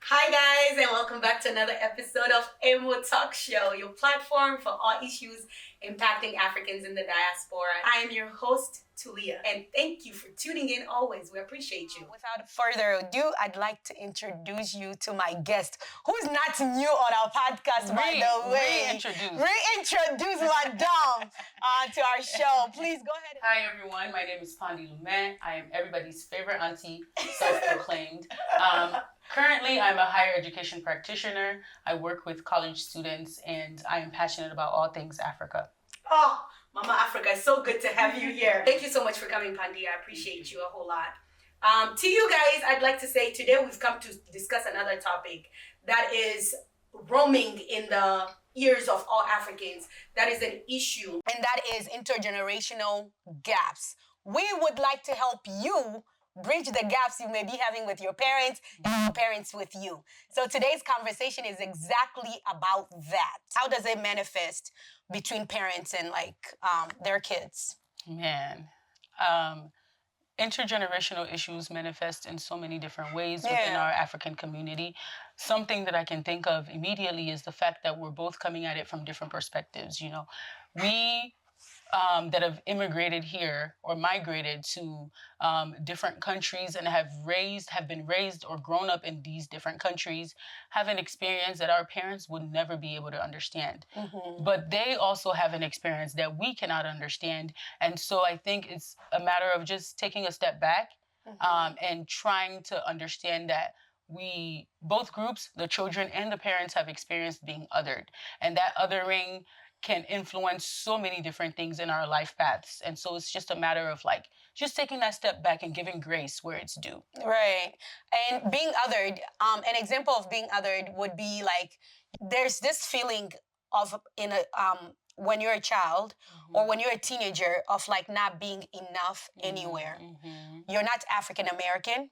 Hi guys, and welcome back to another episode of Emo Talk Show, your platform for all issues impacting Africans in the diaspora. I am your host, Tulia, and thank you for tuning in always. We appreciate you. Without further ado, I'd like to introduce you to my guest, who is not new on our podcast, by the way. Reintroduce Madame to our show. Please go ahead. Hi everyone, my name is Kpandi Lumeh. I am everybody's favorite auntie, self-proclaimed. Currently, I'm a higher education practitioner. I work with college students and I am passionate about all things Africa. Oh, Mama Africa, it's so good to have you here. Thank you so much for coming, Pandi. I appreciate you a whole lot. To you guys, I'd like to say today we've come to discuss another topic that is roaming in the ears of all Africans. That is an issue, and that is intergenerational gaps. We would like to help you bridge the gaps you may be having with your parents and your parents with you. So today's conversation is exactly about that. How does it manifest between parents and their kids? Man, intergenerational issues manifest in so many different ways within our African community. Something that I can think of immediately is the fact that we're both coming at it from different perspectives. You know, we that have immigrated here or migrated to different countries and have been raised or grown up in these different countries have an experience that our parents would never be able to understand. Mm-hmm. But they also have an experience that we cannot understand. And so I think it's a matter of just taking a step back and trying to understand that both groups, the children and the parents, have experienced being othered. And that othering can influence so many different things in our life paths. And so it's just a matter of just taking that step back and giving grace where it's due. Right. And being othered, an example of being othered would be there's this feeling of when you're a child or when you're a teenager of not being enough anywhere. Mm-hmm. You're not African American,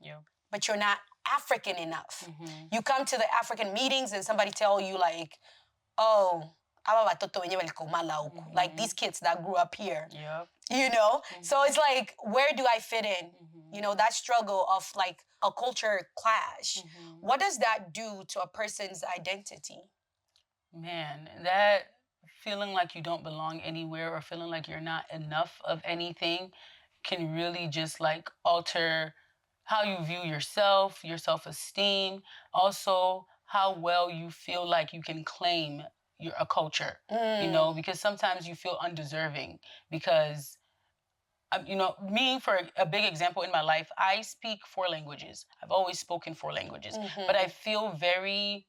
but you're not African enough. Mm-hmm. You come to the African meetings and somebody tell you oh, like these kids that grew up here. Yep. You know? Mm-hmm. So it's where do I fit in? Mm-hmm. You know, that struggle of a culture clash. Mm-hmm. What does that do to a person's identity? Man, that feeling like you don't belong anywhere or feeling like you're not enough of anything can really just alter how you view yourself, your self-esteem, also how well you feel like you can claim a culture, you know, because sometimes you feel undeserving because, me, for a big example in my life, I speak 4 languages. I've always spoken 4 languages, but I feel very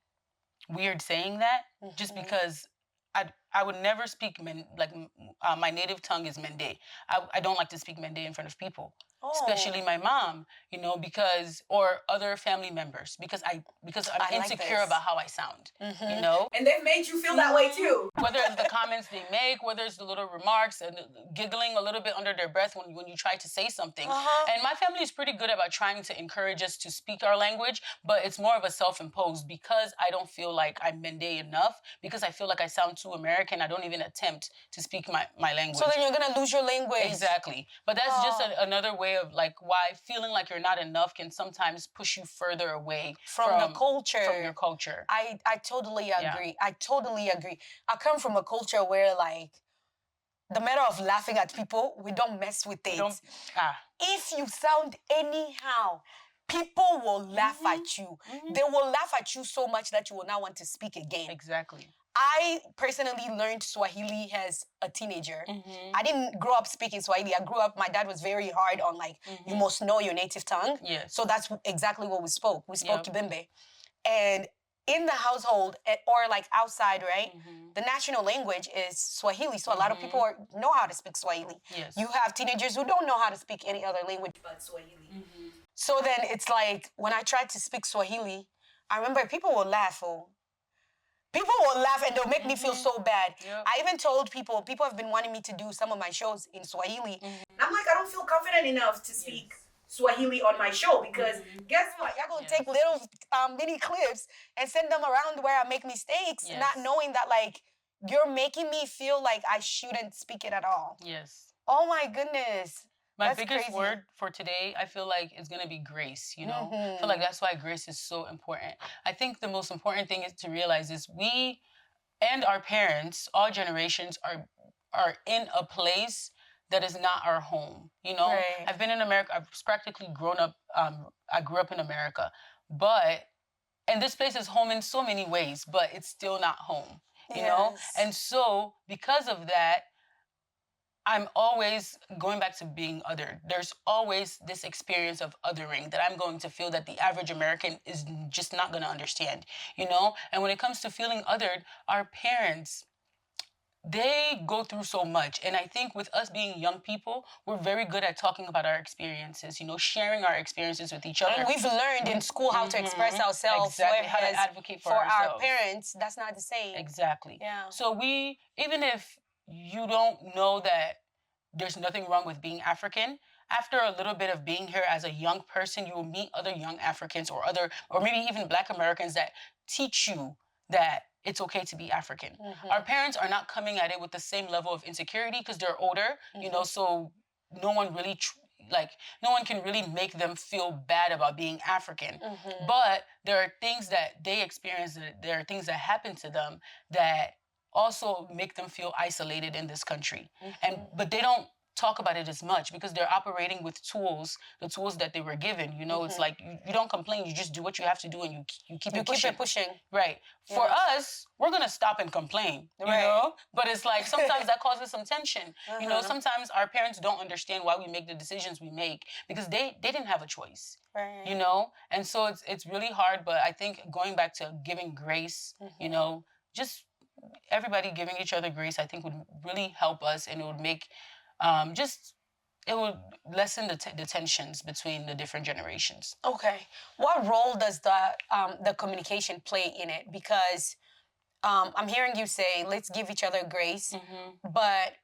weird saying that just because I would never speak my native tongue is Mende. I don't like to speak Mende in front of people. Oh. Especially my mom, or other family members, because I'm insecure about how I sound, you know? And they've made you feel that way too. Whether it's the comments they make, whether it's the little remarks and giggling a little bit under their breath when you try to say something. And my family is pretty good about trying to encourage us to speak our language, but it's more of a self-imposed because I don't feel like I'm Mende enough, because I feel like I sound too American. I don't even attempt to speak my language. So then you're gonna lose your language. Exactly. But that's just another way of why feeling like you're not enough can sometimes push you further away from the culture. From your culture. I totally agree. Yeah. I totally agree. I come from a culture where the matter of laughing at people, we don't mess with it. If you sound anyhow, people will laugh at you. They will laugh at you so much that you will not want to speak again. Exactly. I personally learned Swahili as a teenager. I didn't grow up speaking Swahili. My dad was very hard on you must know your native tongue. Yes. So that's exactly what we spoke. We spoke Kibembe. And in the household or outside, right? The national language is Swahili. So a lot of people know how to speak Swahili. Yes. You have teenagers who don't know how to speak any other language but Swahili. So then it's when I tried to speak Swahili, I remember people will laugh. People will laugh and they'll make me feel so bad. Yep. I even told people have been wanting me to do some of my shows in Swahili. And I'm I don't feel confident enough to speak Swahili on my show because guess what? Y'all gonna take little mini clips and send them around where I make mistakes, not knowing that you're making me feel like I shouldn't speak it at all. Yes. Oh my goodness. My biggest word for today, I feel like, is going to be grace, you know? I feel like that's why grace is so important. I think the most important thing is to realize is we and our parents, all generations, are in a place that is not our home, you know? Right. I've been in America. I've practically grown up. I grew up in America. And this place is home in so many ways, but it's still not home, you know? And so because of that, I'm always going back to being othered. There's always this experience of othering that I'm going to feel that the average American is just not going to understand, you know? And when it comes to feeling othered, our parents, they go through so much. And I think with us being young people, we're very good at talking about our experiences, you know, sharing our experiences with each other. And we've learned in school how to express ourselves. Exactly, how to advocate for ourselves. Our parents, that's not the same. Exactly. Yeah. So even if you don't know that there's nothing wrong with being African, after a little bit of being here as a young person, you will meet other young Africans or maybe even Black Americans that teach you that it's okay to be African. Our parents are not coming at it with the same level of insecurity because they're older, you know, so no one really no one can really make them feel bad about being African. But there are things that they experience, there are things that happen to them that also make them feel isolated in this country. But they don't talk about it as much because they're operating with the tools that they were given. You know, it's like you don't complain, you just do what you have to do and you keep it pushing. Right. Yeah. For us, we're going to stop and complain, you know? But it's like sometimes that causes some tension. You know, sometimes our parents don't understand why we make the decisions we make because they didn't have a choice. Right. You know? And so it's really hard, but I think going back to giving grace, you know, just everybody giving each other grace, I think would really help us, and it would make it would lessen the tensions between the different generations. Okay. What role does the communication play in it? Because I'm hearing you say, let's give each other grace, but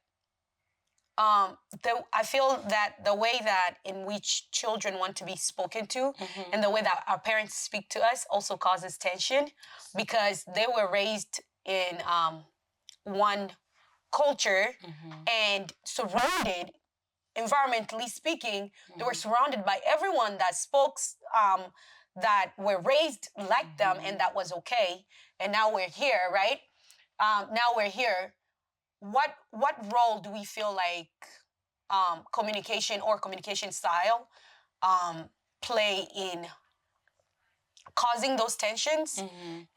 I feel that the way that in which children want to be spoken to and the way that our parents speak to us also causes tension because they were raised in one culture and surrounded, environmentally speaking, they were surrounded by everyone that spoke, that were raised like them, and that was okay. And now we're here, right? Now we're here. What role do we feel like communication or communication style play in causing those tensions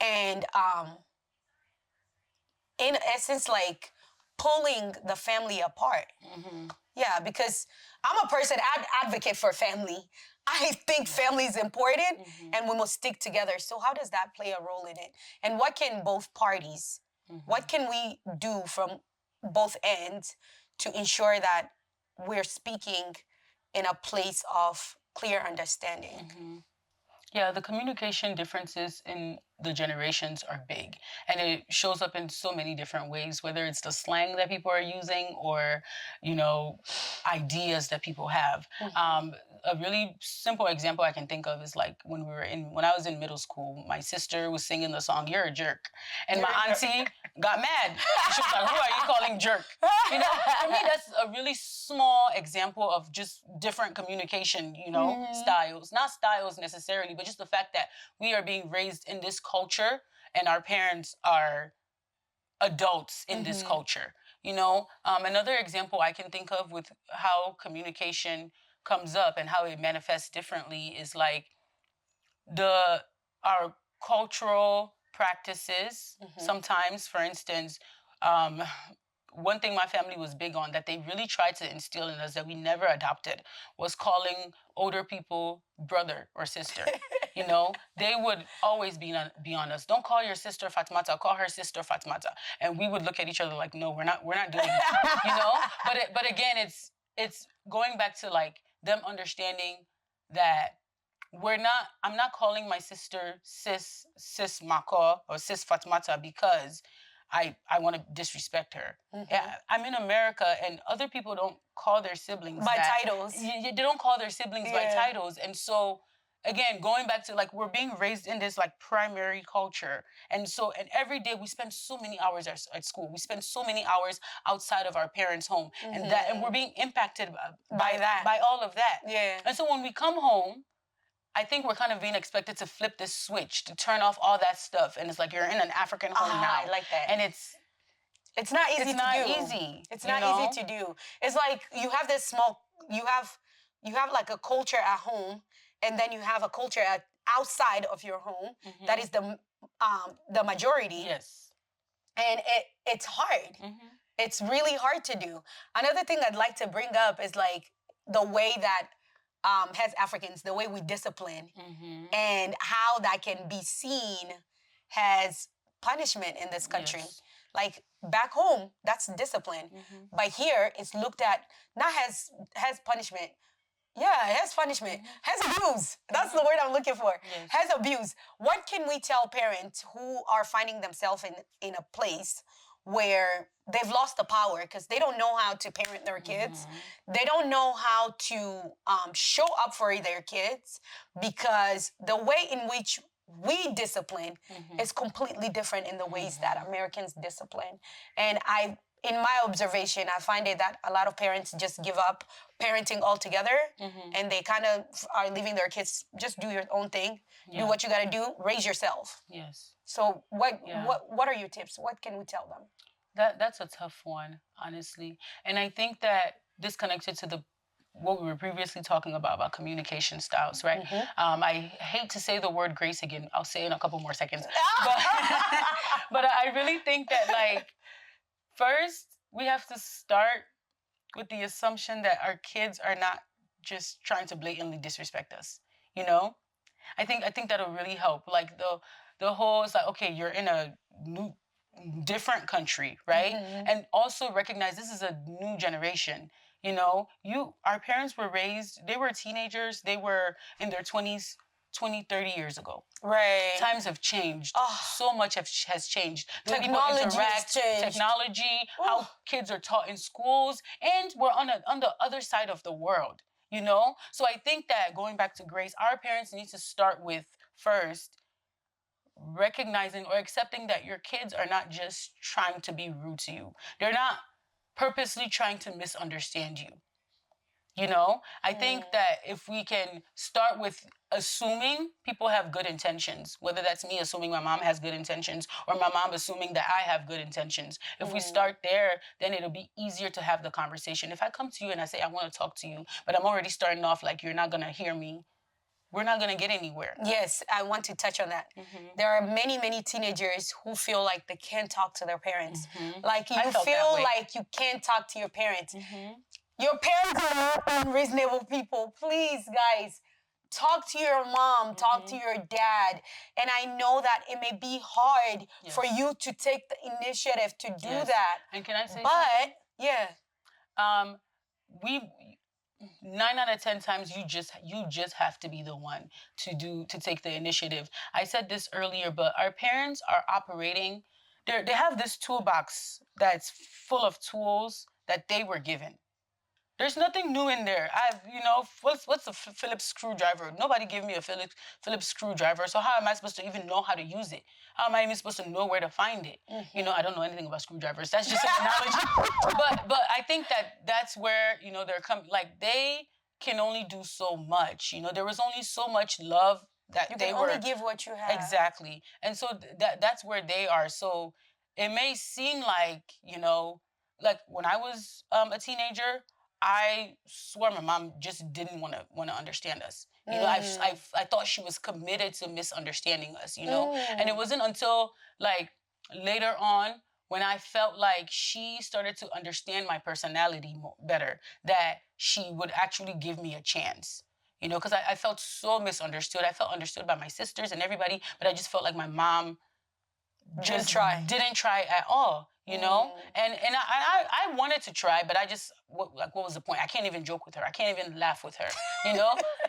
and in essence, like pulling the family apart? Yeah, because I'm a person, advocate for family. I think family is important and we must stick together. So how does that play a role in it? And what can both parties, what can we do from both ends to ensure that we're speaking in a place of clear understanding? Yeah, the communication differences in the generations are big, and it shows up in so many different ways, whether it's the slang that people are using or, you know, ideas that people have. A really simple example I can think of is like when I was in middle school, my sister was singing the song "You're a Jerk," and my auntie got mad. She was like, "Who are you calling jerk?" You know, for me, that's a really small example of just different communication, you know, styles. Not styles necessarily, but just the fact that we are being raised in this culture and our parents are adults in this culture. You know, another example I can think of with how communication comes up and how it manifests differently is like our cultural practices. Sometimes, for instance, one thing my family was big on that they really tried to instill in us that we never adopted was calling older people brother or sister. You know, they would always be on us. Don't call your sister Fatmata, call her sister Fatmata. And we would look at each other like, no, we're not doing that. You know? But again, it's going back to like them understanding that I'm not calling my sister sis Mako or sis Fatmata because I want to disrespect her. Yeah, I'm in America and other people don't call their siblings by titles. They don't call their siblings by titles. And so again, going back to like, we're being raised in this like primary culture. And every day we spend so many hours at school. We spend so many hours outside of our parents' home. And we're being impacted by all of that. Yeah. And so when we come home, I think we're kind of being expected to flip this switch, to turn off all that stuff. And it's like, you're in an African home now. I like that. And it's not easy to do. It's not easy. It's not easy to do. It's like you have this you have like a culture at home, and then you have a culture outside of your home that is the majority. Yes. And it's hard. It's really hard to do. Another thing I'd like to bring up is like the way that as Africans, the way we discipline and how that can be seen as punishment in this country. Yes. Like back home, that's discipline. But here, it's looked at not as punishment. Yeah, it has punishment. Has abuse. That's the word I'm looking for. Yes. Has abuse. What can we tell parents who are finding themselves in a place where they've lost the power because they don't know how to parent their kids? They don't know how to show up for their kids because the way in which we discipline is completely different in the ways that Americans discipline. And in my observation, I find it that a lot of parents just give up parenting altogether, and they kind of are leaving their kids, just do your own thing, do what you got to do, raise yourself. Yes. So what are your tips? What can we tell them? That's a tough one, honestly. And I think that this connected to what we were previously talking about communication styles, right? I hate to say the word grace again. I'll say it in a couple more seconds. But I really think that, like, first, we have to start with the assumption that our kids are not just trying to blatantly disrespect us, you know? I think that'll really help. Like, the whole, it's like, okay, you're in a different country, right? And also recognize this is a new generation. You know, our parents were raised, they were teenagers, they were in their 20s, 20, 30 years ago. Right. Times have changed. So much has changed. Technology has changed. Technology, how kids are taught in schools, and we're on the other side of the world, you know? So I think that, going back to grace, our parents need to start with, first, recognizing or accepting that your kids are not just trying to be rude to you. They're not purposely trying to misunderstand you. You know, I think that if we can start with assuming people have good intentions, whether that's me assuming my mom has good intentions or my mom assuming that I have good intentions, if we start there, then it'll be easier to have the conversation. If I come to you and I say, I want to talk to you, but I'm already starting off like, you're not going to hear me, we're not going to get anywhere. Yes, I want to touch on that. There are many, many teenagers who feel like they can't talk to their parents. Like you feel like you can't talk to your parents. Your parents are not unreasonable people. Please, guys, talk to your mom, talk to your dad. And I know that it may be hard for you to take the initiative to do that. And can I say something? Yeah. 9 out of 10 times you just have to be the one to take the initiative. I said this earlier, but our parents are operating, they have this toolbox that's full of tools that they were given. There's nothing new in there. What's a Phillips screwdriver? Nobody gave me a Phillips screwdriver, so how am I supposed to even know how to use it? How am I even supposed to know where to find it? You know, I don't know anything about screwdrivers. That's just an analogy. But I think that's where, they're coming. Like, they can only do so much. There was only so much love that you can only give what you have. Exactly. And so that's where they are. So it may seem like, like when I was a teenager, I swore my mom just didn't want to understand us. I thought she was committed to misunderstanding us, And it wasn't until like later on when I felt like she started to understand my personality better that she would actually give me a chance. Because I felt so misunderstood. I felt understood by my sisters and everybody, but I just felt like my mom just didn't try at all. And I wanted to try, but I just, what was the point? I can't even joke with her. I can't even laugh with her,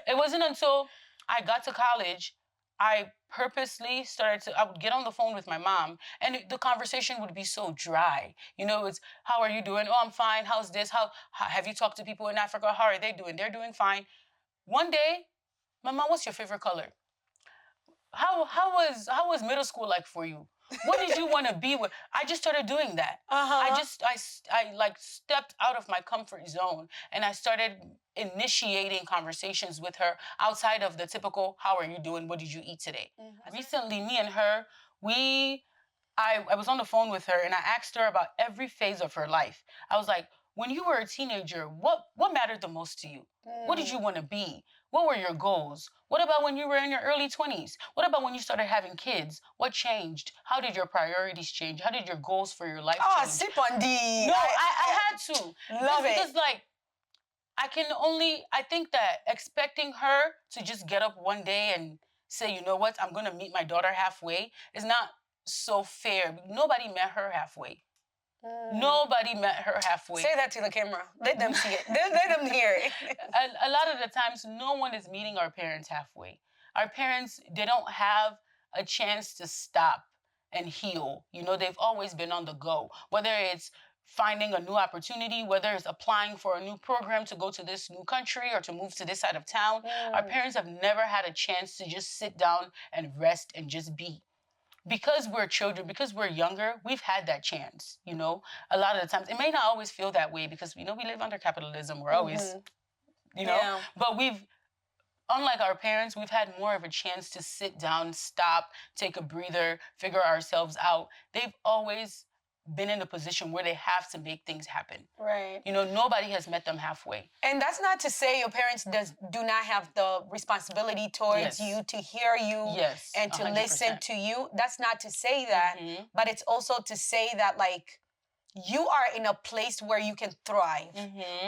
It wasn't until I got to college, I purposely I would get on the phone with my mom, and the conversation would be so dry. It's, how are you doing? Oh, I'm fine. How's this? How have you talked to people in Africa? How are they doing? They're doing fine. One day, Mama, what's your favorite color? How was middle school like for you? What did you want to be with? I just started doing that. I like stepped out of my comfort zone and I started initiating conversations with her outside of the typical, how are you doing? What did you eat today? Recently, me and her, I was on the phone with her and I asked her about every phase of her life. I was like, when you were a teenager, what mattered the most to you? What did you want to be? What were your goals? What about when you were in your early 20s? What about when you started having kids? What changed? How did your priorities change? How did your goals for your life change? Kpandi. No, I had to. Love it. Because like, I think that expecting her to just get up one day and say, you know what, I'm going to meet my daughter halfway is not so fair. Nobody met her halfway. Nobody met her halfway. Say that to the camera. Let them see it. Let them hear it. A lot of the times, no one is meeting our parents halfway. Our parents, they don't have a chance to stop and heal. You know, they've always been on the go. Whether it's finding a new opportunity, whether it's applying for a new program to go to this new country or to move to this side of town, our parents have never had a chance to just sit down and rest and just be. Because we're children, because we're younger, we've had that chance, you know? A lot of the times, it may not always feel that way because, you know, we live under capitalism. We're always, you know? Yeah. But unlike our parents, we've had more of a chance to sit down, stop, take a breather, figure ourselves out. They've always been in a position where they have to make things happen. Right. You know, nobody has met them halfway. And that's not to say your parents do not have the responsibility towards you to hear you and to 100%. Listen to you. That's not to say that, but it's also to say that like you are in a place where you can thrive.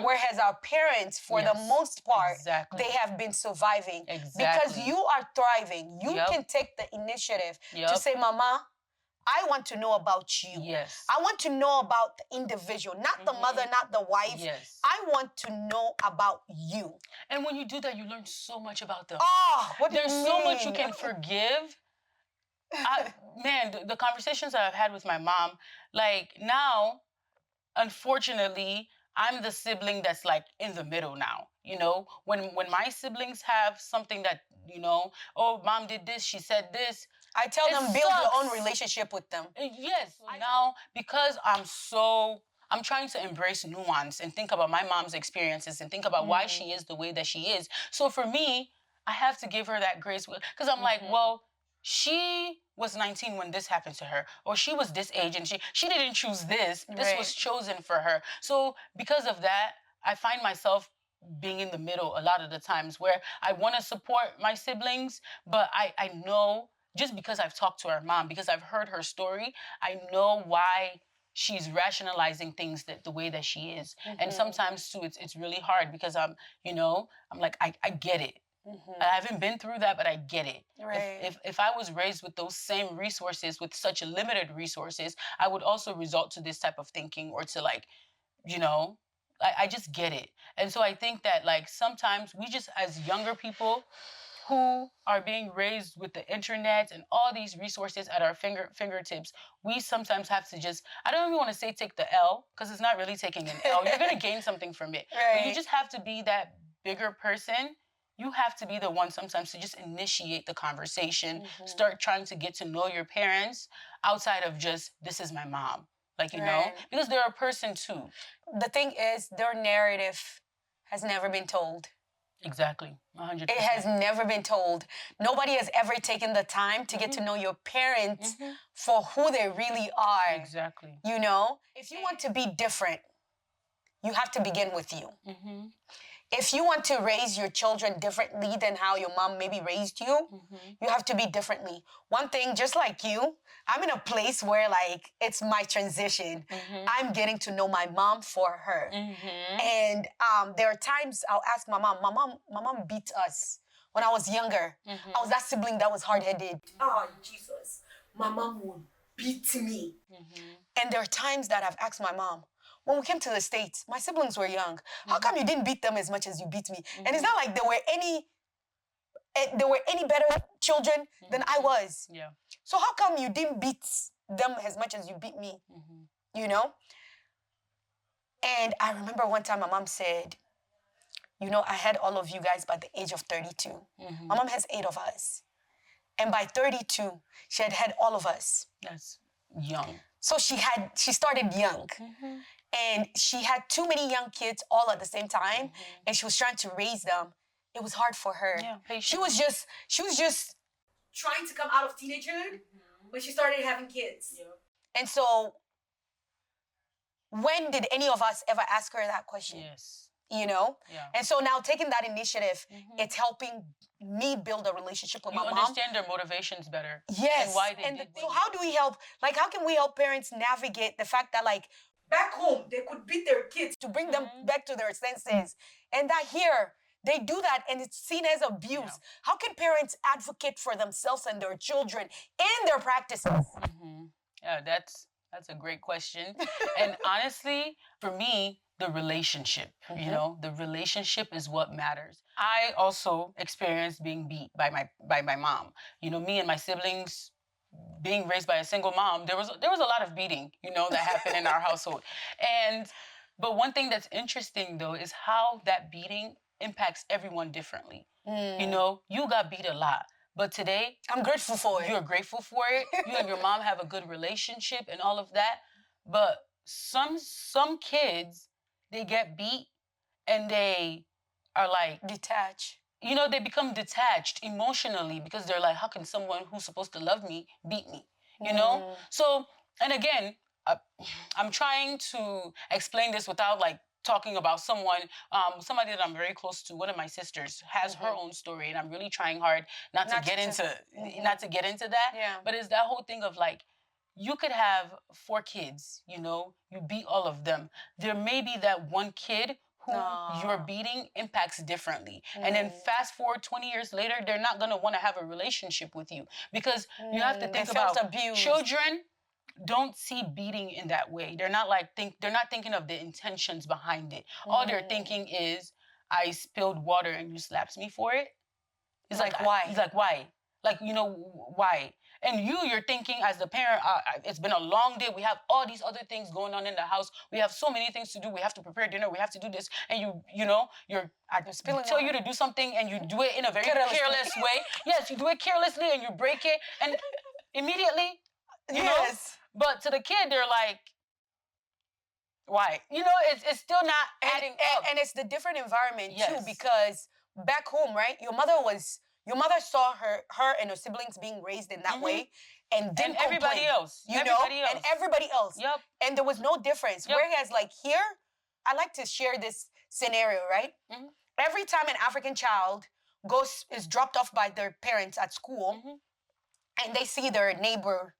Whereas our parents, for the most part, they have been surviving. Because you are thriving. You can take the initiative to say, Mama, I want to know about you. Yes. I want to know about the individual, not the mother, not the wife. Yes. I want to know about you. And when you do that, you learn so much about them. Oh, what do you mean? There's so much you can forgive. Man, the conversations that I've had with my mom, like now, unfortunately, I'm the sibling that's like in the middle now. You know, when my siblings have something that, you know, oh, mom did this, she said this. I tell them build your own relationship with them. Yes. Now, because I'm trying to embrace nuance and think about my mom's experiences and think about why she is the way that she is. So for me, I have to give her that grace because I'm like, well, she was 19 when this happened to her, or she was this age and she didn't choose this. This was chosen for her. So because of that, I find myself being in the middle a lot of the times where I want to support my siblings, but I know just because I've talked to her mom, because I've heard her story, I know why she's rationalizing things the way that she is. And sometimes too, it's really hard because I'm like, I get it. I haven't been through that, but I get it. Right. If I was raised with those same resources, with such limited resources, I would also resort to this type of thinking or to like, you know, I just get it. And so I think that like sometimes we just, as younger people who are being raised with the internet and all these resources at our fingertips, we sometimes have to just, I don't even want to say take the L, because it's not really taking an L. You're going to gain something from it. But you just have to be that bigger person. You have to be the one sometimes to just initiate the conversation, start trying to get to know your parents outside of just, this is my mom. Like, you know, because they're a person too. The thing is, their narrative has never been told. Exactly, 100%. It has never been told. Nobody has ever taken the time to get to know your parents for who they really are. Exactly. You know? If you want to be different, you have to begin with you. If you want to raise your children differently than how your mom maybe raised you, you have to be differently. One thing, just like you, I'm in a place where like it's my transition. I'm getting to know my mom for her. And there are times I'll ask my mom beat us when I was younger. I was that sibling that was hard-headed. Oh, Jesus. My mom would beat me. And there are times that I've asked my mom, when we came to the States, my siblings were young. How come you didn't beat them as much as you beat me? And it's not like there were any better children than I was. Yeah. So how come you didn't beat them as much as you beat me? You know? And I remember one time my mom said, you know, I had all of you guys by the age of 32. My mom has 8 of us. And by 32, she had all of us. That's young. So she started young. And she had too many young kids all at the same time. And she was trying to raise them. It was hard for her. Yeah, patient. She was just trying to come out of teenagehood when she started having kids. Yeah. And so when did any of us ever ask her that question? Yes. You know? Yeah. And so now taking that initiative, it's helping me build a relationship with my mom. You understand their motivations better. Yes. And why they did. So how do we help? Like, how can we help parents navigate the fact that, like, back home, they could beat their kids to bring them back to their senses. And that here, they do that and it's seen as abuse. Yeah. How can parents advocate for themselves and their children in their practices? Yeah, that's a great question. And honestly, for me, the relationship, you know, the relationship is what matters. I also experienced being beat by my mom. You know, me and my siblings, being raised by a single mom, there was a lot of beating, you know, that happened in our household. But one thing that's interesting though is how that beating impacts everyone differently. You know, you got beat a lot, but today I'm grateful for it. You're grateful for it. You and your mom have a good relationship and all of that. But some kids, they get beat and they are like detached. You know, they become detached emotionally because they're like, how can someone who's supposed to love me beat me? You know? So, and again, I'm trying to explain this without like talking about someone, somebody that I'm very close to. One of my sisters has her own story, and I'm really trying hard not to get into that. Yeah. But it's that whole thing of like, you could have 4 kids, you know, you beat all of them. There may be that one kid who your beating impacts differently. And then fast forward 20 years later, they're not gonna wanna have a relationship with you because you have to think about abused. Children don't see beating in that way. They're not like they're not thinking of the intentions behind it. All they're thinking is, I spilled water and you slapped me for it. It's like why? He's like, why? Like, you know, why? And you're thinking as the parent, it's been a long day. We have all these other things going on in the house. We have so many things to do. We have to prepare dinner. We have to do this. And I tell you to do something and you do it in a very careless way. Yes, you do it carelessly and you break it. And immediately, you know. But to the kid, they're like, why? You know, it's still not adding up. And it's the different environment too, because back home, right? Your mother saw her and her siblings being raised in that way, and didn't everybody complain, else, and everybody else. Yep. And there was no difference. Yep. Whereas, like here, I like to share this scenario, right? Every time an African child is dropped off by their parents at school, and they see their neighbor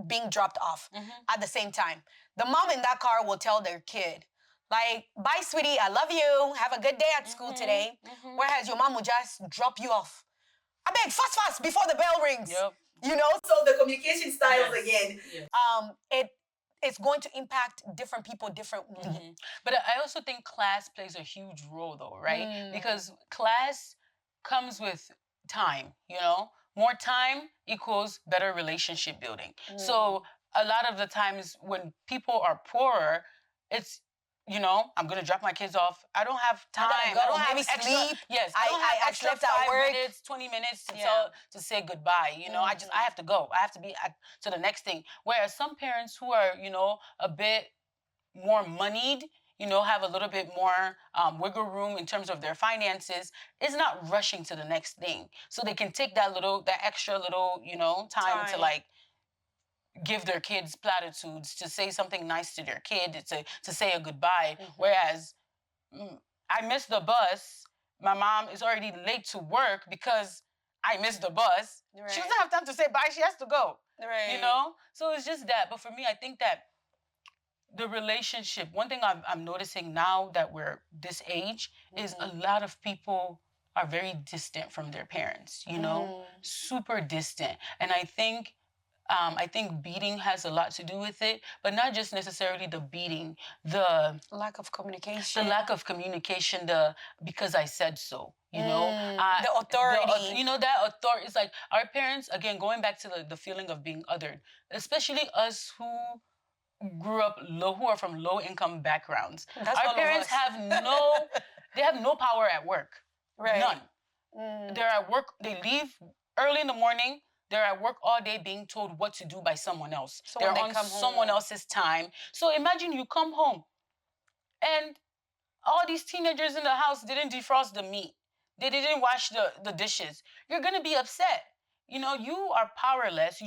being dropped off at the same time, the mom in that car will tell their kid, like, bye, sweetie, I love you. Have a good day at school today. Whereas your mom will just drop you off. I beg, fast, before the bell rings. Yep. You know? So the communication styles again, it's going to impact different people differently. But I also think class plays a huge role though, right? Because class comes with time, you know? More time equals better relationship building. So a lot of the times when people are poorer, it's, you know, I'm gonna drop my kids off. I don't have time. I don't have extra sleep. Yes, I don't have extra slept at 5 work. minutes, 20 minutes to say goodbye. You know, I have to go. I have to be to the next thing. Whereas some parents who are, you know, a bit more moneyed, you know, have a little bit more wiggle room in terms of their finances, is not rushing to the next thing. So they can take that extra little, you know, time to like give their kids platitudes, to say something nice to their kid, to say a goodbye. Whereas I missed the bus, my mom is already late to work because I missed the bus. She doesn't have time to say bye, she has to go. You know? So it's just that. But for me, I think that the relationship, one thing I'm noticing now that we're this age is a lot of people are very distant from their parents, you know, super distant. And I think beating has a lot to do with it, but not just necessarily the beating, the lack of communication. Because I said so, you know. The authority. That authority is like our parents, again, going back to the feeling of being othered, especially us who grew up who are from low income backgrounds. That's our parents have no They have no power at work. Right. None. They're at work. They leave early in the morning. They're at work all day being told what to do by someone else. So they're when they on come someone home, else's time. So imagine you come home and all these teenagers in the house didn't defrost the meat. They didn't wash the dishes. You're going to be upset. You know, you are powerless.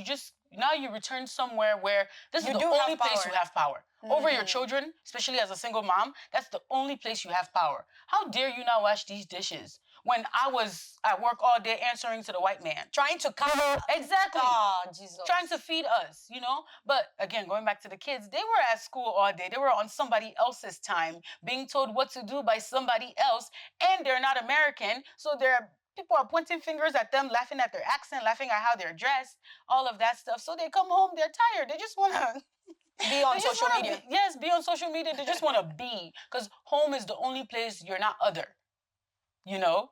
Now you return somewhere where this is the only place you have power. Over your children, especially as a single mom, that's the only place you have power. How dare you not wash these dishes when I was at work all day answering to the white man? Trying to cover. Exactly. Oh, Jesus. Trying to feed us, you know? But again, going back to the kids, they were at school all day. They were on somebody else's time, being told what to do by somebody else, and they're not American, so people are pointing fingers at them, laughing at their accent, laughing at how they're dressed, all of that stuff. So they come home, they're tired. They just want to be on social media. Be on social media. They just want to be, because home is the only place you're not other, you know?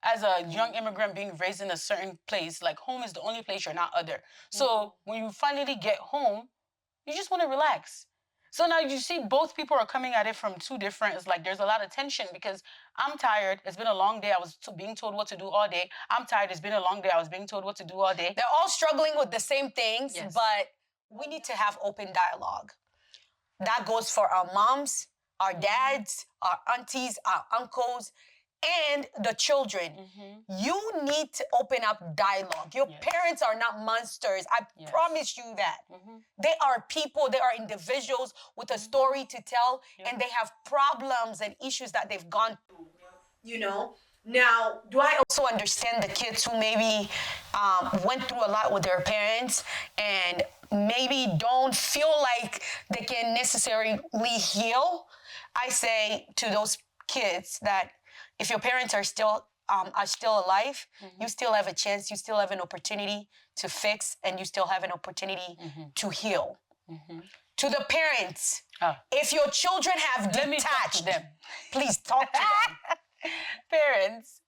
As a young immigrant being raised in a certain place, like home is the only place you're not other. So when you finally get home, you just want to relax. So now you see both people are coming at it from two different, it's like there's a lot of tension because I'm tired. It's been a long day. I was being told what to do all day. I'm tired. It's been a long day. I was being told what to do all day. They're all struggling with the same things, but we need to have open dialogue. That goes for our moms, our dads, our aunties, our uncles, and the children. You need to open up dialogue. Your parents are not monsters. I promise you that. They are people. They are individuals with a story to tell, and they have problems and issues that they've gone through, you know? Now, do I also understand the kids who maybe went through a lot with their parents and maybe don't feel like they can necessarily heal? I say to those kids that if your parents are still alive, you still have a chance, you still have an opportunity to fix, and you still have an opportunity to heal. To the parents, if your children have detached, them. Please talk to them. Parents,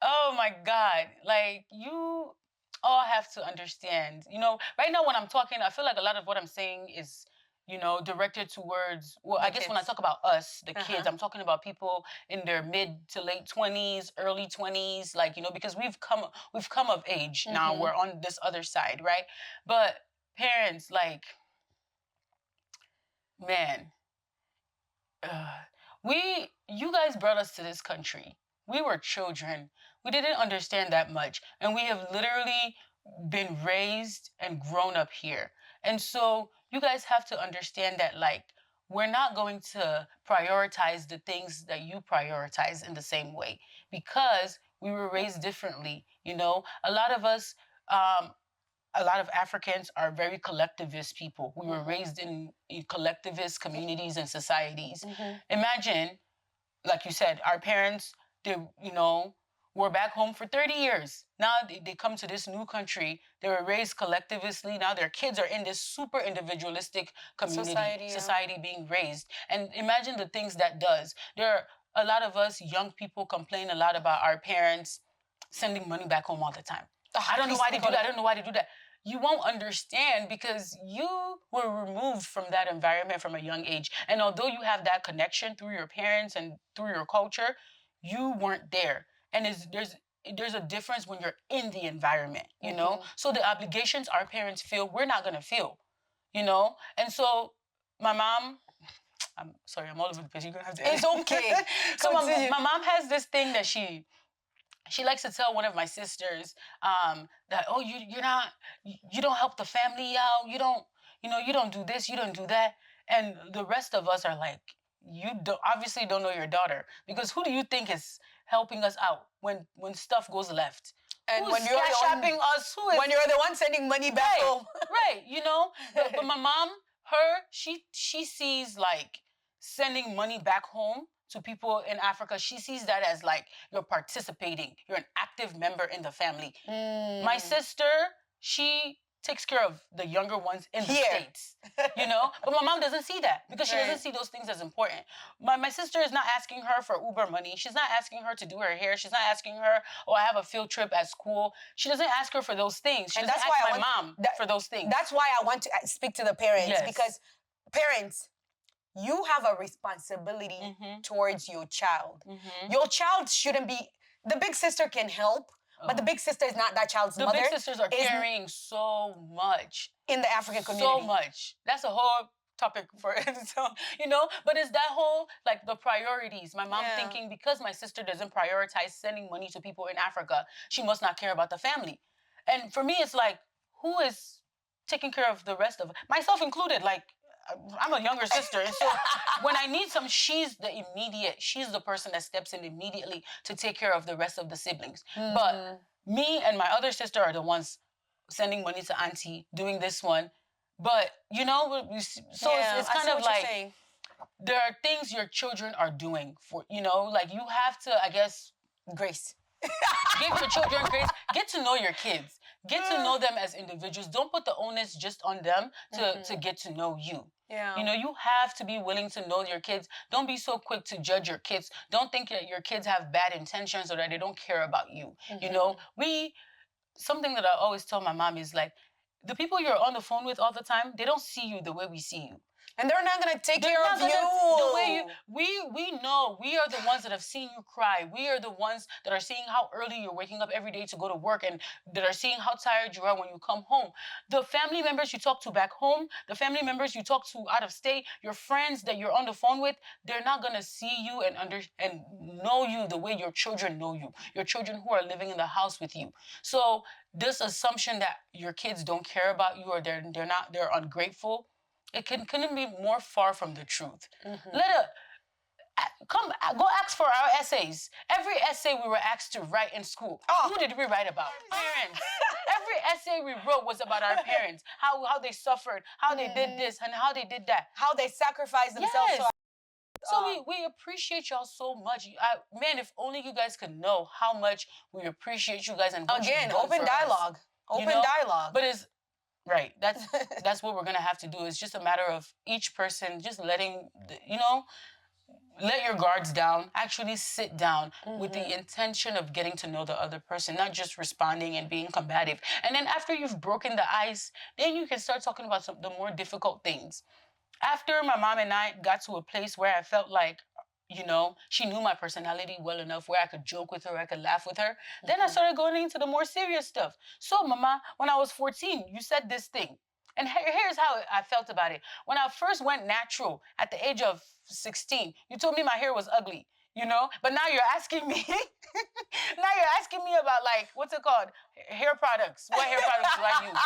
oh my God, like you all have to understand, you know, right now when I'm talking, I feel like a lot of what I'm saying is, you know, directed towards, well, I guess when I talk about us, the kids, I'm talking about people in their mid to late 20s, early 20s, like, you know, because we've come of age now, we're on this other side, right? But parents, like, man, you guys brought us to this country. We were children. We didn't understand that much. And we have literally been raised and grown up here. And so you guys have to understand that, like, we're not going to prioritize the things that you prioritize in the same way because we were raised differently. You know, a lot of us, a lot of Africans are very collectivist people. We were raised in collectivist communities and societies. Imagine, like you said, our parents, they, you know, were back home for 30 years. Now they come to this new country. They were raised collectivistly. Now their kids are in this super individualistic community, society being raised. And imagine the things that does. There are a lot of us young people complain a lot about our parents sending money back home all the time. I don't know why they do that. I don't know why they do that. You won't understand because you were removed from that environment from a young age. And although you have that connection through your parents and through your culture, you weren't there. And there's a difference when you're in the environment, you know? So the obligations our parents feel, we're not gonna feel, you know? And so my mom, I'm sorry, I'm all over the place. You're gonna have to edit. It's okay. So my mom has this thing that she likes to tell one of my sisters that, oh, you don't help the family out. You don't do this, you don't do that. And the rest of us are like, you obviously don't know your daughter, because who do you think is helping us out when stuff goes left? And Who's when you're shopping us? When you're the one sending money back home. Right, you know? But my mom, she sees like sending money back home to people in Africa, she sees that as like you're participating, you're an active member in the family. My sister, she takes care of the younger ones in the States, you know? But my mom doesn't see that because she doesn't see those things as important. My sister is not asking her for Uber money. She's not asking her to do her hair. She's not asking her, oh, I have a field trip at school. She doesn't ask her for those things. She doesn't ask my mom for those things. That's why I want to speak to the parents, because parents, you have a responsibility towards your child. Your child shouldn't be, the big sister can help, but the big sister is not that child's mother. The big sisters are carrying so much. In the African community. So much. That's a whole topic for it. So, you know, but it's that whole, like, the priorities. My mom thinking because my sister doesn't prioritize sending money to people in Africa, she must not care about the family. And for me, it's like, who is taking care of the rest of it? Myself included, like, I'm a younger sister. And so when I need some, she's the person that steps in immediately to take care of the rest of the siblings. But me and my other sister are the ones sending money to auntie, doing this one. But, you know, it's kind of like, there are things your children are doing for, you know, like you have to, I guess, grace. Give your children grace. Get to know your kids. Get to know them as individuals. Don't put the onus just on them to get to know you. Yeah. You know, you have to be willing to know your kids. Don't be so quick to judge your kids. Don't think that your kids have bad intentions or that they don't care about you. You know, something that I always tell my mom is like, the people you're on the phone with all the time, they don't see you the way we see you. And they're not gonna take care of you. The way we know, we are the ones that have seen you cry. We are the ones that are seeing how early you're waking up every day to go to work and that are seeing how tired you are when you come home. The family members you talk to back home, the family members you talk to out of state, your friends that you're on the phone with, they're not gonna see you and know you the way your children know you. Your children who are living in the house with you. So this assumption that your kids don't care about you or they're ungrateful, it couldn't be more far from the truth. Go ask for our essays. Every essay we were asked to write in school, who did we write about? Parents. Every essay we wrote was about our parents, how they suffered, how they did this and how they did that. How they sacrificed themselves. Yes. So we appreciate y'all so much. Man, if only you guys could know how much we appreciate you guys and what again, you've done open for dialogue. Us. Open dialogue. But it's right. That's what we're gonna have to do. It's just a matter of each person just letting let your guards down. Actually sit down with the intention of getting to know the other person, not just responding and being combative. And then after you've broken the ice, then you can start talking about the more difficult things. After my mom and I got to a place where I felt like, she knew my personality well enough where I could joke with her, I could laugh with her. Then I started going into the more serious stuff. So, Mama, when I was 14, you said this thing. And here's how I felt about it. When I first went natural at the age of 16, you told me my hair was ugly, But now you're asking me, about, like, what's it called? Hair products. What hair products do I use?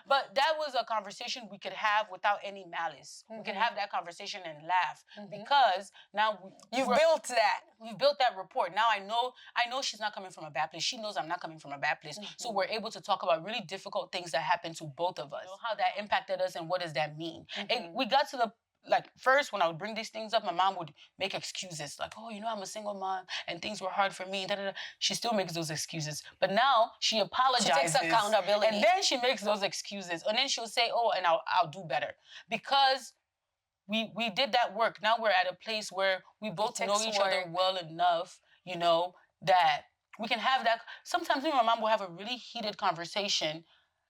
But that was a conversation we could have without any malice. We could have that conversation and laugh because now you've built that. We've built that rapport. Now I know she's not coming from a bad place. She knows I'm not coming from a bad place. So we're able to talk about really difficult things that happened to both of us. How that impacted us and what does that mean? And we got to the first, when I would bring these things up, my mom would make excuses like, oh, I'm a single mom and things were hard for me. She still makes those excuses. But now she apologizes. She takes accountability. And then she makes those excuses. And then she'll say, oh, and I'll do better. Because we did that work. Now we're at a place where we both know each other well enough, that we can have that. Sometimes me and my mom will have a really heated conversation.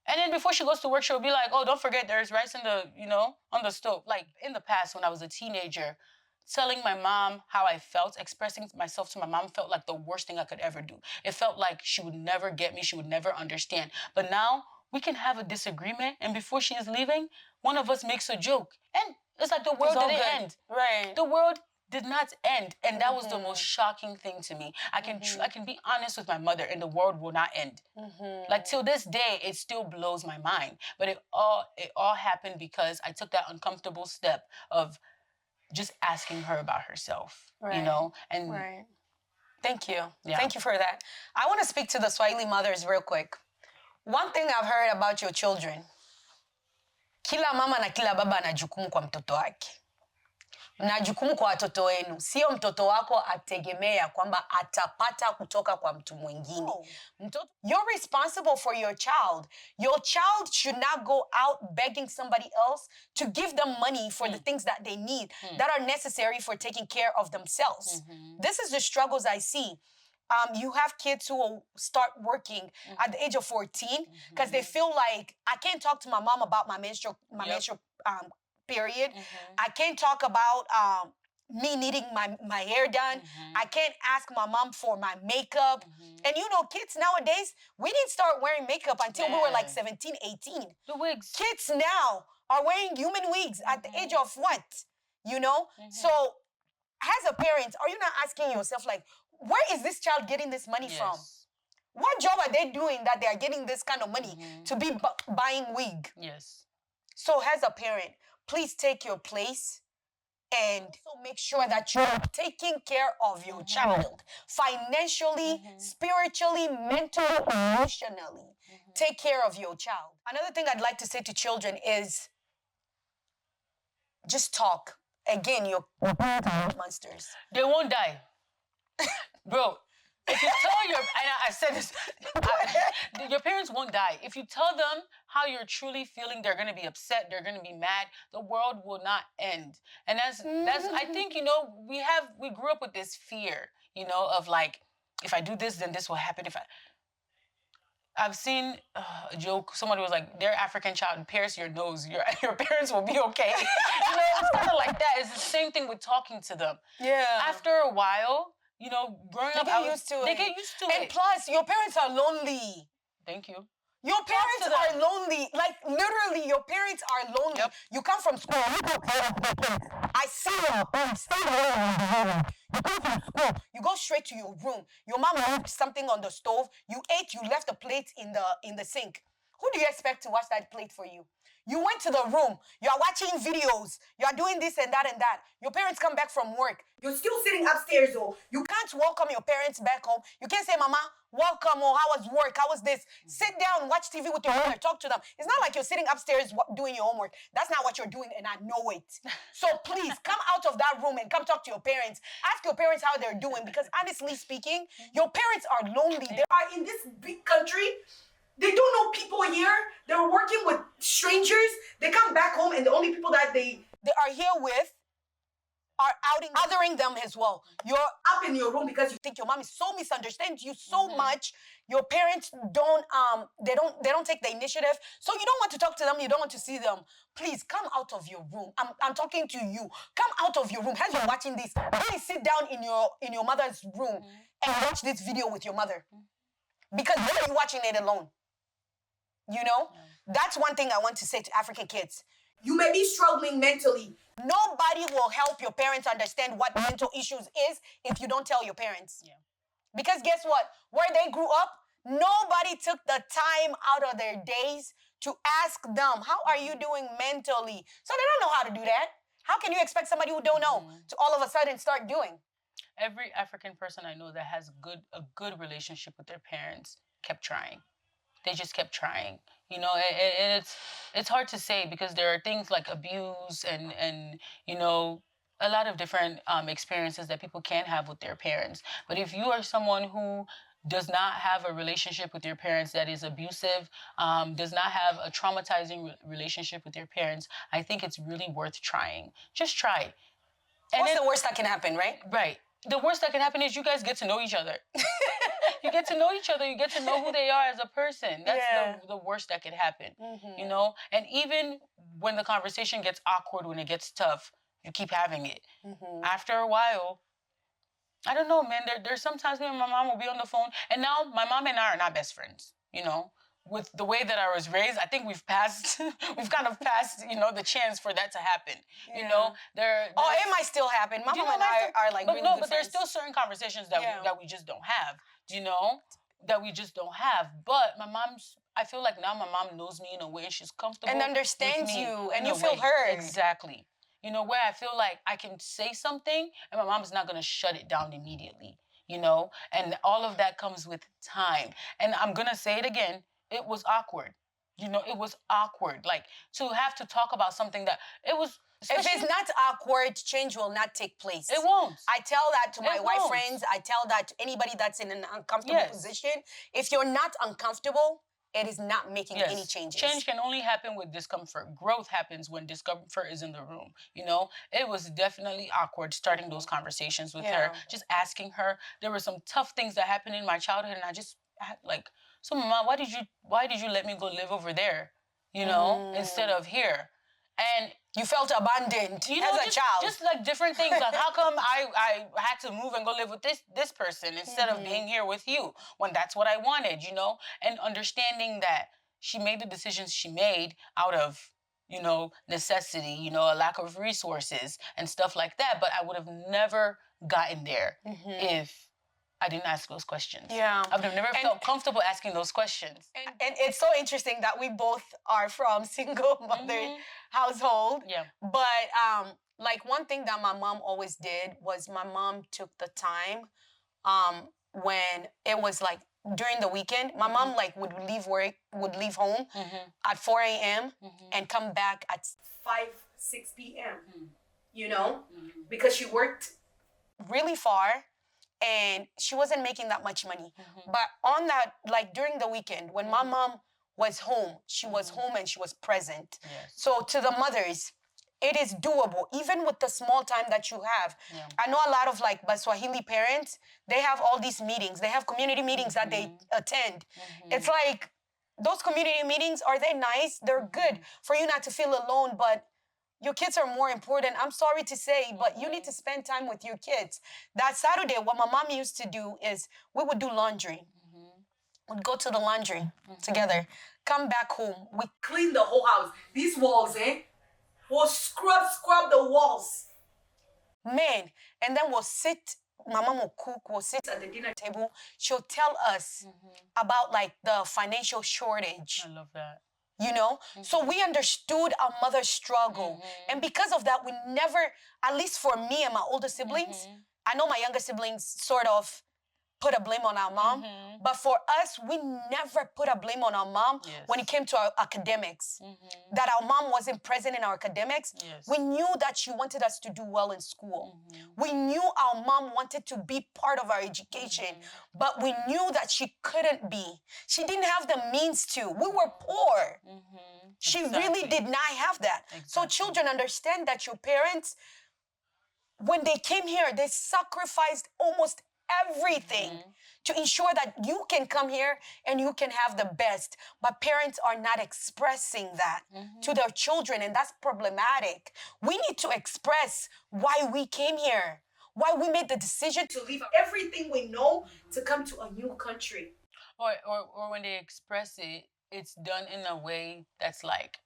And then before she goes to work, she'll be like, oh, don't forget there's rice in the, on the stove. Like in the past, when I was a teenager, telling my mom how I felt, expressing myself to my mom felt like the worst thing I could ever do. It felt like she would never get me. She would never understand. But now we can have a disagreement. And before she is leaving, one of us makes a joke. And it's like the world didn't end. Right. The world did not end. And that was the most shocking thing to me. I can be honest with my mother and the world will not end. Like till this day, it still blows my mind. But it all happened because I took that uncomfortable step of just asking her about herself, and right. Thank you. Yeah. Thank you for that. I want to speak to the Swahili mothers real quick. One thing I've heard about your children, kila mama na kila baba ana jukumu kwa mtoto wake. Na jukumu kwa watoto wenu. Sio mtoto wako ategemea kwamba atapata kutoka kwa mtu mwingine. You're responsible for your child. Your child should not go out begging somebody else to give them money for the things that they need that are necessary for taking care of themselves. This is the struggles I see. You have kids who will start working at the age of 14 because they feel like, I can't talk to my mom about my menstrual period. I can't talk about me needing my hair done. I can't ask my mom for my makeup. And you know, kids nowadays, we didn't start wearing makeup until we were like 17, 18. The wigs. Kids now are wearing human wigs at the age of what? You know? So as a parent, are you not asking yourself, like, where is this child getting this money from? What job are they doing that they are getting this kind of money to be buying wig? Yes. So as a parent, please take your place and also make sure that you're taking care of your child financially, spiritually, mentally, emotionally. Take care of your child. Another thing I'd like to say to children is just talk. Again, your monsters. They won't die. Bro, if you tell your, and I said this, your parents won't die. If you tell them how you're truly feeling, they're going to be upset, they're going to be mad, the world will not end. And that's I think, you know, we grew up with this fear, you know, of like, if I do this, then this will happen. I've seen a joke, somebody was like, their African child, pierce your nose, your parents will be okay. You know, it's kind of like that. It's the same thing with talking to them. Yeah. After a while, you know, growing up, they get used to it. And plus, your parents are lonely. Thank you. Your parents are lonely. Like, literally, your parents are lonely. Yep. You come from school. I see you. You come from school. You go straight to your room. Your mom left something on the stove. You ate. You left the plate in the sink. Who do you expect to wash that plate for you? You went to the room. You are watching videos. You are doing this and that and that. Your parents come back from work. You're still sitting upstairs, though. You can't welcome your parents back home. You can't say, Mama, welcome, or how was work? How was this? Sit down, watch TV with your mother, talk to them. It's not like you're sitting upstairs doing your homework. That's not what you're doing, and I know it. So please, come out of that room and come talk to your parents. Ask your parents how they're doing, because honestly speaking, your parents are lonely. They are in this big country. They don't know people here. They're working with strangers. They come back home, and the only people that they are here with are othering them as well. You're up in your room because you think your mom is so misunderstands you so much. Your parents don't they don't take the initiative. So you don't want to talk to them, you don't want to see them. Please come out of your room. I'm talking to you. Come out of your room. As you're watching this, please sit down in your mother's room and watch this video with your mother. Because why are you watching it alone? You know? That's one thing I want to say to African kids. You may be struggling mentally. Nobody will help your parents understand what mental issues is if you don't tell your parents. Yeah. Because guess what? Where they grew up, nobody took the time out of their days to ask them, how are you doing mentally? So they don't know how to do that. How can you expect somebody who don't know to all of a sudden start doing? Every African person I know that has a good relationship with their parents kept trying. They just kept trying. You know, it's hard to say because there are things like abuse and you know, a lot of different experiences that people can have with their parents. But if you are someone who does not have a relationship with your parents that is abusive, does not have a traumatizing relationship with your parents, I think it's really worth trying. Just try. And what's the worst that can happen, right? Right. The worst that can happen is you guys get to know each other. You get to know each other. You get to know who they are as a person. That's the worst that could happen, you know? And even when the conversation gets awkward, when it gets tough, you keep having it. After a while, I don't know, man. There's sometimes me and my mom will be on the phone. And now my mom and I are not best friends, you know? With the way that I was raised, I think we've kind of passed, you know, the chance for that to happen. You know, it might still happen. My mom and I are like really good but there's still certain conversations that we just don't have. You know, that we just don't have. But I feel like now my mom knows me in a way and she's comfortable and understands you, and you feel way. heard. Exactly. You know, where I feel like I can say something and my mom's not gonna shut it down immediately. You know, and all of that comes with time. And I'm gonna say it again. It was awkward. You know, it was awkward. Like, to have to talk about something that it was... If it's not awkward, change will not take place. It won't. I tell that to my white friends. I tell that to anybody that's in an uncomfortable position. If you're not uncomfortable, it is not making any changes. Change can only happen with discomfort. Growth happens when discomfort is in the room. You know, it was definitely awkward starting those conversations with her, just asking her. There were some tough things that happened in my childhood, and I just like... So, Mama, why did you let me go live over there, you know, instead of here? And You felt abandoned you know, as a child. Just like different things. Like, how come I had to move and go live with this person instead of being here with you when that's what I wanted, you know? And understanding that she made the decisions she made out of, you know, necessity, you know, a lack of resources and stuff like that. But I would have never gotten there if I didn't ask those questions. Yeah. I would have never felt comfortable asking those questions. And it's so interesting that we both are from single mother household. Yeah. But like one thing that my mom always did was my mom took the time when it was like during the weekend. My mom like would leave leave home at 4 a.m. and come back at 5, 6 p.m. You know, because she worked really far and she wasn't making that much money. But on that, like during the weekend, when my mom was home, she was home and she was present. Yes. So to the mothers, it is doable, even with the small time that you have. Yeah. I know a lot of like Baswahili parents, they have all these meetings. They have community meetings that they attend. It's like, those community meetings, are they nice? They're good for you not to feel alone, but your kids are more important. I'm sorry to say, but you need to spend time with your kids. That Saturday, what my mom used to do is we would do laundry. We'd go to the laundry together, come back home. We clean the whole house. These walls, we'll scrub the walls. Man, and then we'll sit, my mom will cook, we'll sit at the dinner table. She'll tell us about like the financial shortage. I love that. You know? So we understood our mother's struggle. And because of that, we never, at least for me and my older siblings, I know my younger siblings sort of put a blame on our mom, but for us, we never put a blame on our mom when it came to our academics. That our mom wasn't present in our academics. We knew that she wanted us to do well in school. We knew our mom wanted to be part of our education, but we knew that she couldn't be. She didn't have the means to. We were poor. She really did not have that. So children, understand that your parents, when they came here, they sacrificed almost everything to ensure that you can come here and you can have the best. But parents are not expressing that to their children, and that's problematic. We need to express why we came here, why we made the decision to leave everything we know to come to a new country. Or when they express it, it's done in a way that's like,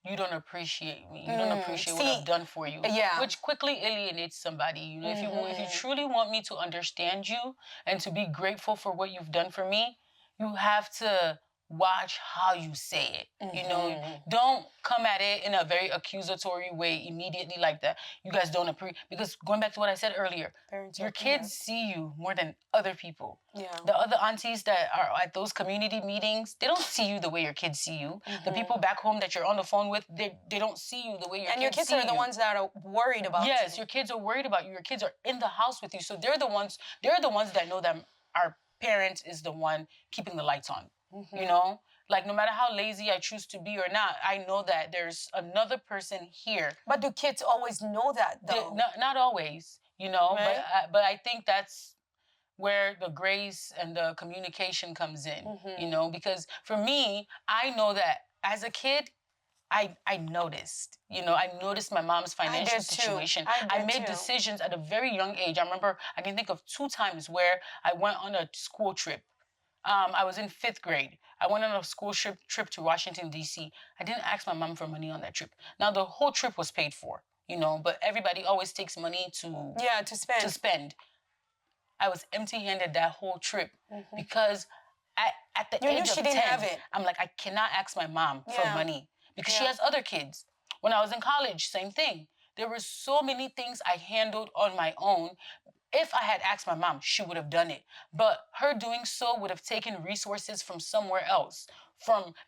you don't appreciate me. You don't appreciate what I've done for you. Yeah. Which quickly alienates somebody. You know, if you truly want me to understand you and to be grateful for what you've done for me, you have to watch how you say it. You know, don't come at it in a very accusatory way immediately like that. You guys don't appreciate, because going back to what I said earlier, your kids see you more than other people. The other aunties that are at those community meetings, they don't see you the way your kids see you. The people back home that you're on the phone with, they don't see you the way your kids see you. And your kids are the ones that are worried about you. Yes, your kids are worried about you. Your kids are in the house with you. So they're the ones that know that our parent is the one keeping the lights on. You know, like no matter how lazy I choose to be or not, I know that there's another person here. But do kids always know that though? Not always, you know, right? but I think that's where the grace and the communication comes in, you know, because for me, I know that as a kid, I noticed, you know, I noticed my mom's financial situation. I made decisions at a very young age. I remember, I can think of 2 times where I went on a school trip. I was in 5th grade. I went on a school trip to Washington, D.C. I didn't ask my mom for money on that trip. Now, the whole trip was paid for, you know, but everybody always takes money to spend. I was empty-handed that whole trip because at the age of 10, have it. I'm like, I cannot ask my mom for money because she has other kids. When I was in college, same thing. There were so many things I handled on my own. If I had asked my mom, she would have done it. But her doing so would have taken resources from somewhere else.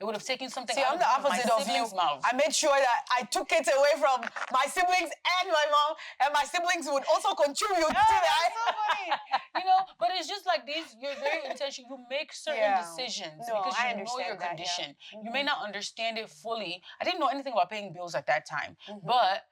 It would have taken something out I'm the opposite of you. Mouth. I made sure that I took it away from my siblings and my mom, and my siblings would also contribute to that. That's so funny. You know, but it's just like these, you're very intentional. You make certain decisions because you know your condition. You may not understand it fully. I didn't know anything about paying bills at that time, but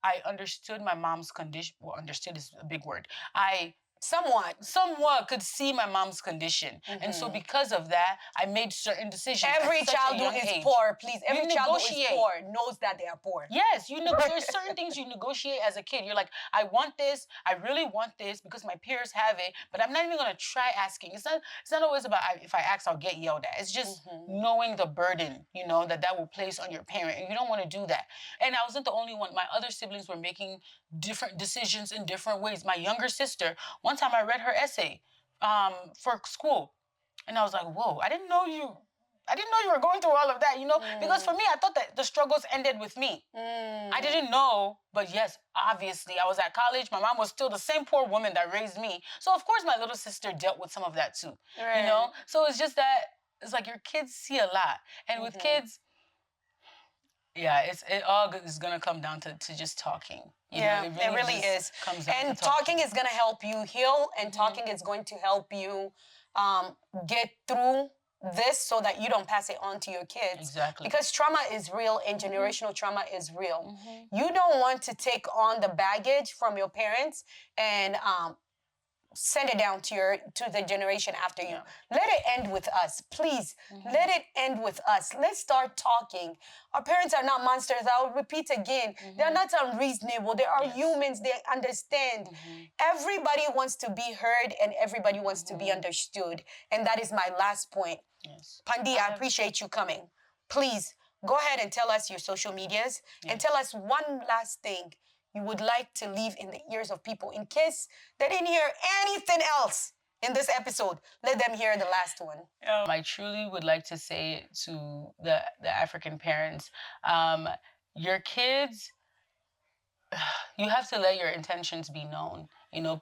I understood my mom's condition. Well, understood is a big word. I somewhat could see my mom's condition. And so because of that, I made certain decisions. Every child who is poor, please, every child who is poor knows that they are poor. Yes, there's certain things you negotiate as a kid. You're like, I want this, I really want this because my peers have it, but I'm not even gonna try asking. It's not always about if I ask, I'll get yelled at. It's just knowing the burden, that will place on your parent. And you don't want to do that. And I wasn't the only one. My other siblings were making different decisions in different ways. My younger sister, one time I read her essay for school, and I was like, whoa, I didn't know you were going through all of that, because for me, I thought that the struggles ended with me. I didn't know, but yes, obviously, I was at college. My mom was still the same poor woman that raised me. So, of course, my little sister dealt with some of that too, So it's just that, it's like your kids see a lot. And with kids, yeah, it all is going to come down to just talking. It really is. And talking is going to help you heal, and talking is going to help you get through this so that you don't pass it on to your kids. Exactly. Because trauma is real and generational trauma is real. You don't want to take on the baggage from your parents and send it down to the generation after you. Let it end with us, please. Let it end with us. Let's start talking. Our parents are not monsters. I'll repeat again. They're not unreasonable. They are humans. They understand. Everybody wants to be heard and everybody wants to be understood. And that is my last point. Yes. Kpandi, I appreciate you coming. Please go ahead and tell us your social medias and tell us one last thing you would like to leave in the ears of people in case they didn't hear anything else in this episode. Let them hear the last one. I truly would like to say to the African parents, your kids, you have to let your intentions be known.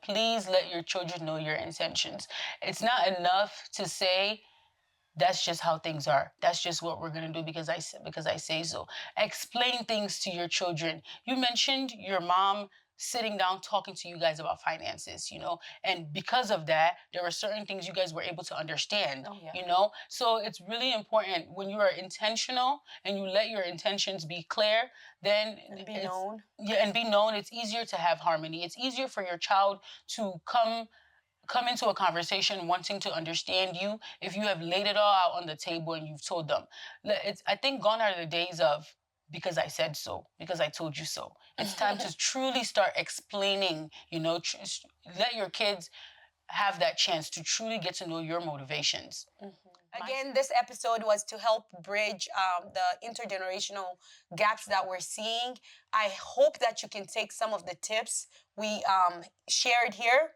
Please let your children know your intentions. It's not enough to say, that's just how things are. That's just what we're gonna do because I say so. Explain things to your children. You mentioned your mom sitting down talking to you guys about finances, and because of that, there were certain things you guys were able to understand, So it's really important when you are intentional and you let your intentions be clear, then and be known. Yeah, and be known. It's easier to have harmony. It's easier for your child to come into a conversation wanting to understand you if you have laid it all out on the table and you've told them. I think gone are the days of, because I said so, because I told you so. It's time to truly start explaining, let your kids have that chance to truly get to know your motivations. Again, this episode was to help bridge the intergenerational gaps that we're seeing. I hope that you can take some of the tips we shared here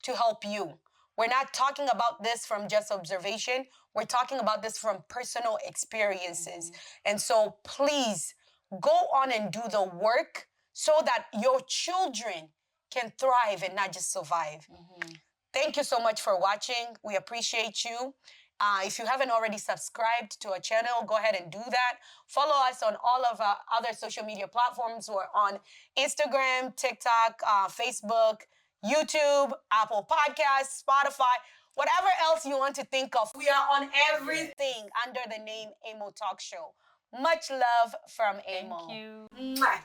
to help you. We're not talking about this from just observation. We're talking about this from personal experiences. And so please go on and do the work so that your children can thrive and not just survive. Thank you so much for watching. We appreciate you. If you haven't already subscribed to our channel, go ahead and do that. Follow us on all of our other social media platforms. We're on Instagram, TikTok, Facebook, YouTube, Apple Podcasts, Spotify, whatever else you want to think of. We are on everything under the name Amo Talk Show. Much love from Amo. Thank you. Mwah.